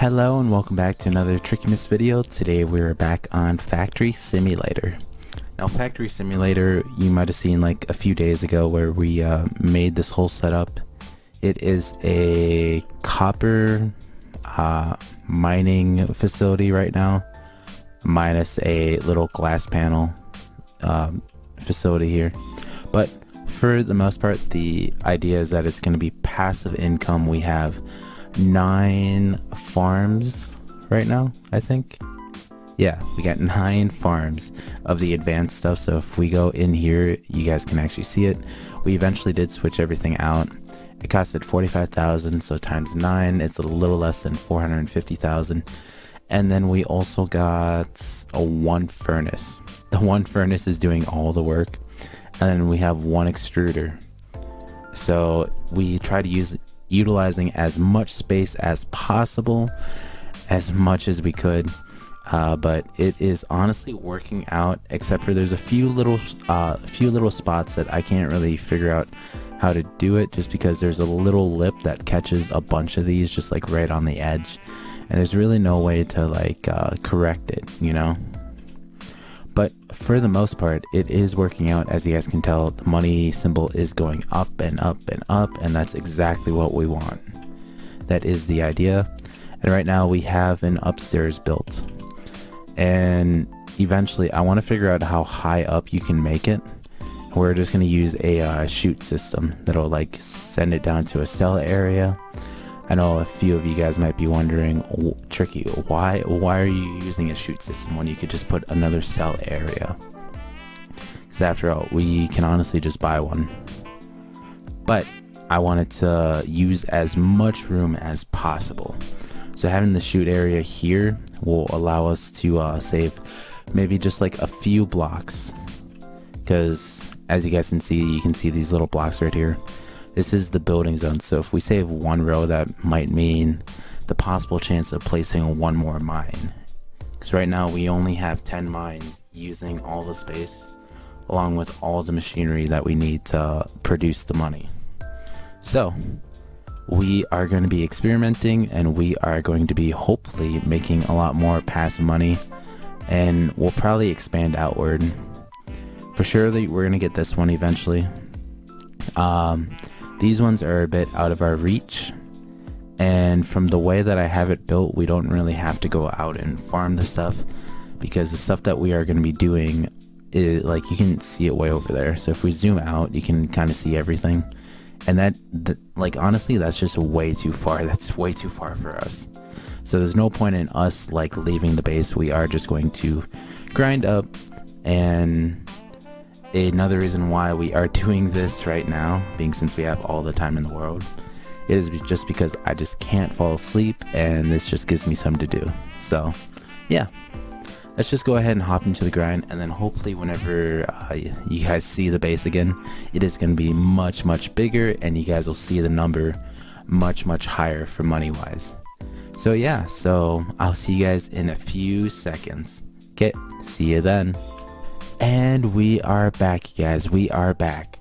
Hello and welcome back to another TrickyMist video. Today we're back on Factory Simulator. Now Factory Simulator, you might have seen like a few days ago where we made this whole setup. It is a copper mining facility right now, minus a little glass panel facility here. But for the most part, the idea is that it's going to be passive income. We have 9 farms right now, I think. Yeah, we got 9 farms of the advanced stuff. So if we go in here, you guys can actually see it. We eventually did switch everything out. It costed 45,000, so times 9, it's a little less than 450,000. And then we also got a 1 furnace. The 1 furnace is doing all the work. And then we have 1 extruder. So we try to utilizing as much space as possible, as much as we could, but it is honestly working out, except for there's a few little spots that I can't really figure out how to do it, just because there's a little lip that catches a bunch of these just like right on the edge, and there's really no way to like correct it, you know. But for the most part, it is working out. As you guys can tell, the money symbol is going up and up and up, and that's exactly what we want. That is the idea. And right now we have an upstairs built. And eventually I want to figure out how high up you can make it. We're just going to use a chute system that'll like send it down to a cell area. I know a few of you guys might be wondering, Tricky, why are you using a chute system when you could just put another cell area? Because after all, we can honestly just buy one. But I wanted to use as much room as possible. So having the chute area here will allow us to save maybe just like a few blocks. Because as you guys can see, you can see these little blocks right here. This is the building zone, so if we save 1 row, that might mean the possible chance of placing 1 more mine. Because right now we only have 10 mines using all the space, along with all the machinery that we need to produce the money. So we are going to be experimenting, and we are going to be hopefully making a lot more passive money, and we'll probably expand outward. For surely we're going to get this one eventually. These ones are a bit out of our reach, and from the way that I have it built, we don't really have to go out and farm the stuff, because the stuff that we are going to be doing is like, you can see it way over there. So if we zoom out, you can kind of see everything, and that like honestly, that's just way too far. That's way too far for us. So there's no point in us like leaving the base. We are just going to grind up. And another reason why we are doing this right now, being since we have all the time in the world, is just because I just can't fall asleep, and this just gives me something to do. So yeah, let's just go ahead and hop into the grind, and then hopefully whenever you guys see the base again, it is going to be much bigger, and you guys will see the number much higher for money wise. So yeah, so I'll see you guys in a few seconds. Okay, see you then. And we are back, guys. We are back.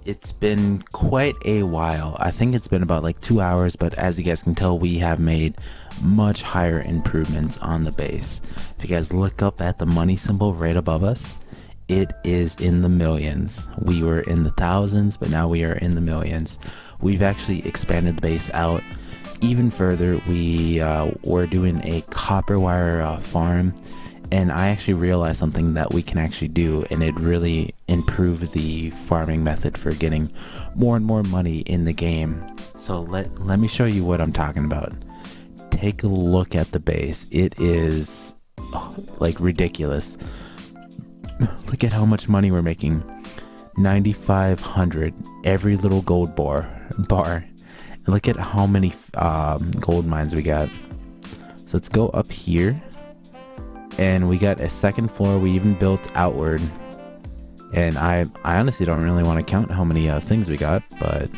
It's been quite a while. I think it's been about like 2 hours, but as you guys can tell, we have made much higher improvements on the base. If you guys look up at the money symbol right above us, it is in the millions. We were in the thousands, but now we are in the millions. We've actually expanded the base out even further. We're doing a copper wire farm. And I actually realized something that we can actually do, and it really improved the farming method for getting more and more money in the game. So let me show you what I'm talking about. Take a look at the base. It is like ridiculous. Look at how much money we're making. 9,500 every little gold bar. And look at how many gold mines we got. So let's go up here. And we got a 2nd floor. We even built outward, and I honestly don't really want to count how many things we got, but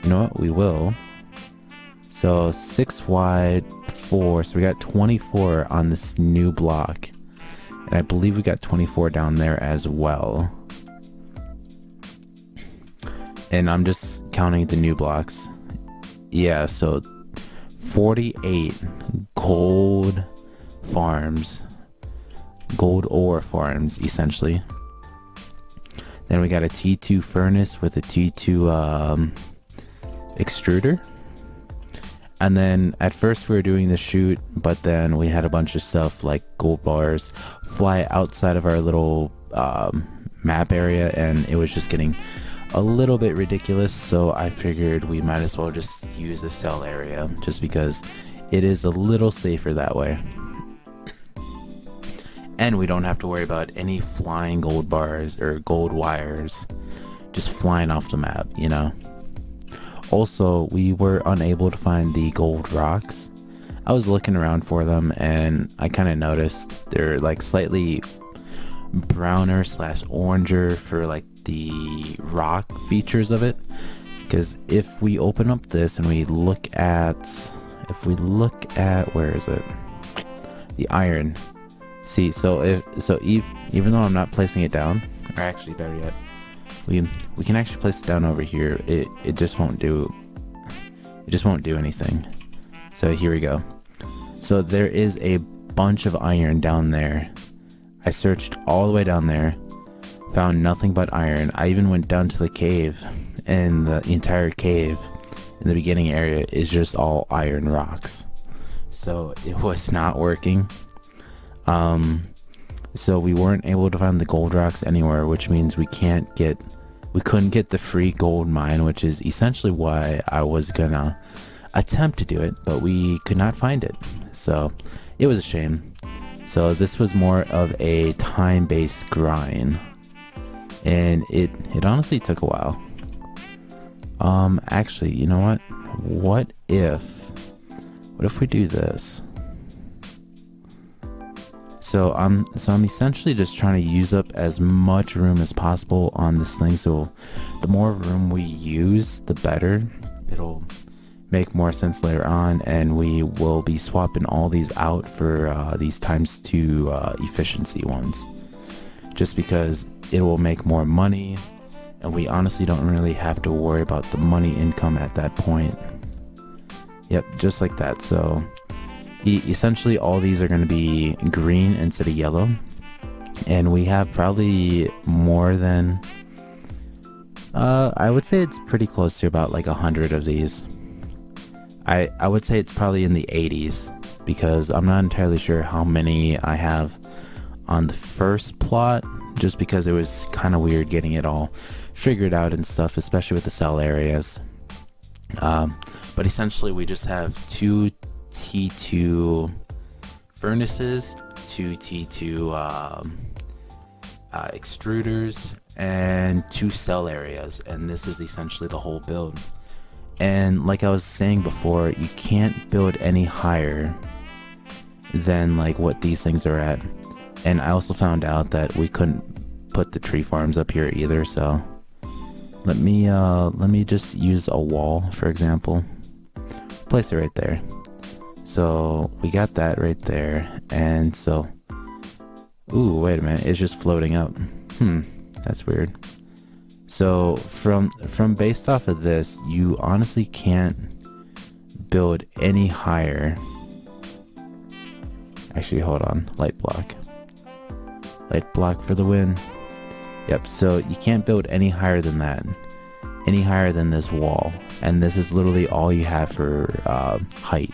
you know what, we will. So 6 wide, 4, so we got 24 on this new block, and I believe we got 24 down there as well. And I'm just counting the new blocks. Yeah, so 48 gold farms, gold ore farms essentially. Then we got a T2 furnace with a T2 extruder. And then at first we were doing the shoot, but then we had a bunch of stuff like gold bars fly outside of our little map area, and it was just getting a little bit ridiculous. So I figured we might as well just use the cell area, just because it is a little safer that way. And we don't have to worry about any flying gold bars or gold wires just flying off the map, you know? Also, we were unable to find the gold rocks. I was looking around for them and I kind of noticed they're like slightly browner slash oranger for like the rock features of it. Because if we open up this and we look at, where is it? The iron. See, so even though I'm not placing it down, or actually better yet, we can actually place it down over here. It just won't do anything. So here we go. So there is a bunch of iron down there. I searched all the way down there, found nothing but iron. I even went down to the cave, and the entire cave in the beginning area is just all iron rocks. So it was not working. So we weren't able to find the gold rocks anywhere, which means we couldn't get the free gold mine, which is essentially why I was gonna attempt to do it, but we could not find it. So it was a shame. So this was more of a time-based grind, and it honestly took a while. Actually, you know what? What if we do this? So I'm essentially just trying to use up as much room as possible on this thing. So the more room we use, the better. It'll make more sense later on, and we will be swapping all these out for these ×2 efficiency ones, just because it will make more money, and we honestly don't really have to worry about the money income at that point. Yep, just like that. So essentially all these are going to be green instead of yellow, and we have probably more than I would say it's pretty close to about like 100 of these. I would say it's probably in the 80s, because I'm not entirely sure how many I have on the first plot, just because it was kind of weird getting it all figured out and stuff, especially with the cell areas. But essentially we just have 2 T2 furnaces, 2 T2 extruders, and 2 cell areas, and this is essentially the whole build. And like I was saying before, you can't build any higher than like what these things are at. And I also found out that we couldn't put the tree farms up here either, so let me just use a wall, for example. Place it right there. So we got that right there, and so, ooh, wait a minute, it's just floating up. That's weird. So from based off of this, you honestly can't build any higher. Actually, hold on, light block for the win. Yep, so you can't build any higher than that, any higher than this wall, and this is literally all you have for height,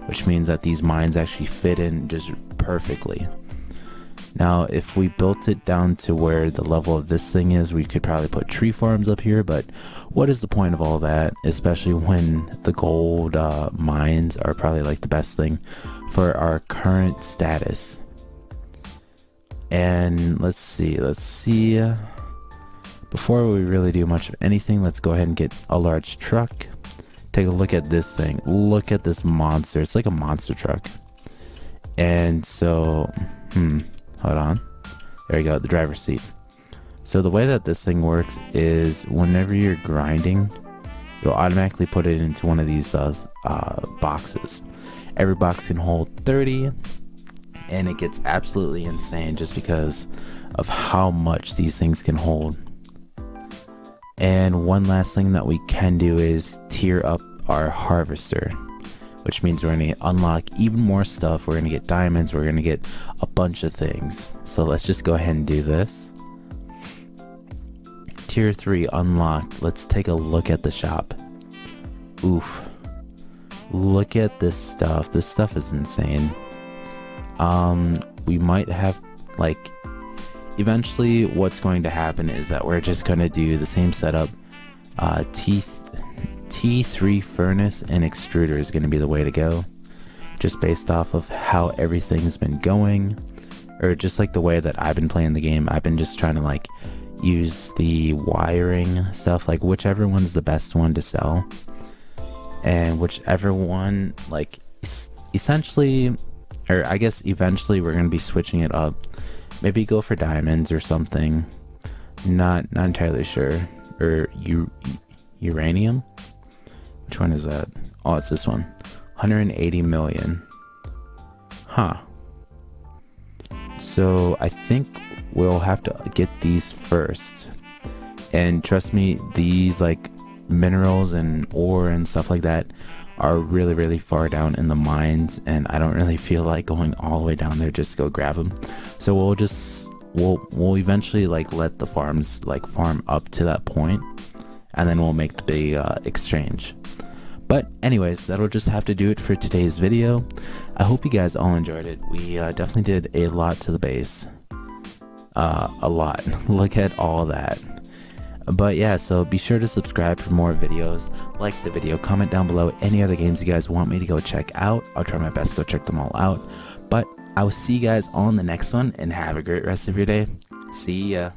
which means that these mines actually fit in just perfectly. Now, if we built it down to where the level of this thing is, we could probably put tree farms up here, but what is the point of all that, especially when the gold mines are probably like the best thing for our current status. And let's see, before we really do much of anything, let's go ahead and get a large truck. Take a look at this thing. Look at this monster. It's like a monster truck. And so, hold on. There you go, the driver's seat. So the way that this thing works is whenever you're grinding, it'll automatically put it into one of these boxes. Every box can hold 30, and it gets absolutely insane just because of how much these things can hold. And one last thing that we can do is tier up our harvester. which means we're gonna unlock even more stuff. We're gonna get diamonds, we're gonna get a bunch of things. So let's just go ahead and do this. Tier 3 unlocked. Let's take a look at the shop. Oof. Look at this stuff. This stuff is insane. We might have, like, eventually what's going to happen is that we're just going to do the same setup. T3 furnace and extruder is going to be the way to go. Just based off of how everything's been going. Or just like the way that I've been playing the game. I've been just trying to like use the wiring stuff. Like whichever one's the best one to sell. And whichever one, like, essentially, or I guess eventually we're going to be switching it up. Maybe go for diamonds or something. Not entirely sure. Or uranium? Which one is that? Oh, it's this one. 180 million. Huh. So I think we'll have to get these first. And trust me, these like minerals and ore and stuff like that are really far down in the mines, and I don't really feel like going all the way down there just to go grab them. So we'll eventually like let the farms like farm up to that point, and then we'll make the big exchange. But anyways, that'll just have to do it for today's video. I hope you guys all enjoyed it. We definitely did a lot to the base. A lot. Look at all that. But yeah, so be sure to subscribe for more videos, like the video, comment down below any other games you guys want me to go check out. I'll try my best to go check them all out. But I will see you guys on the next one, and have a great rest of your day. See ya.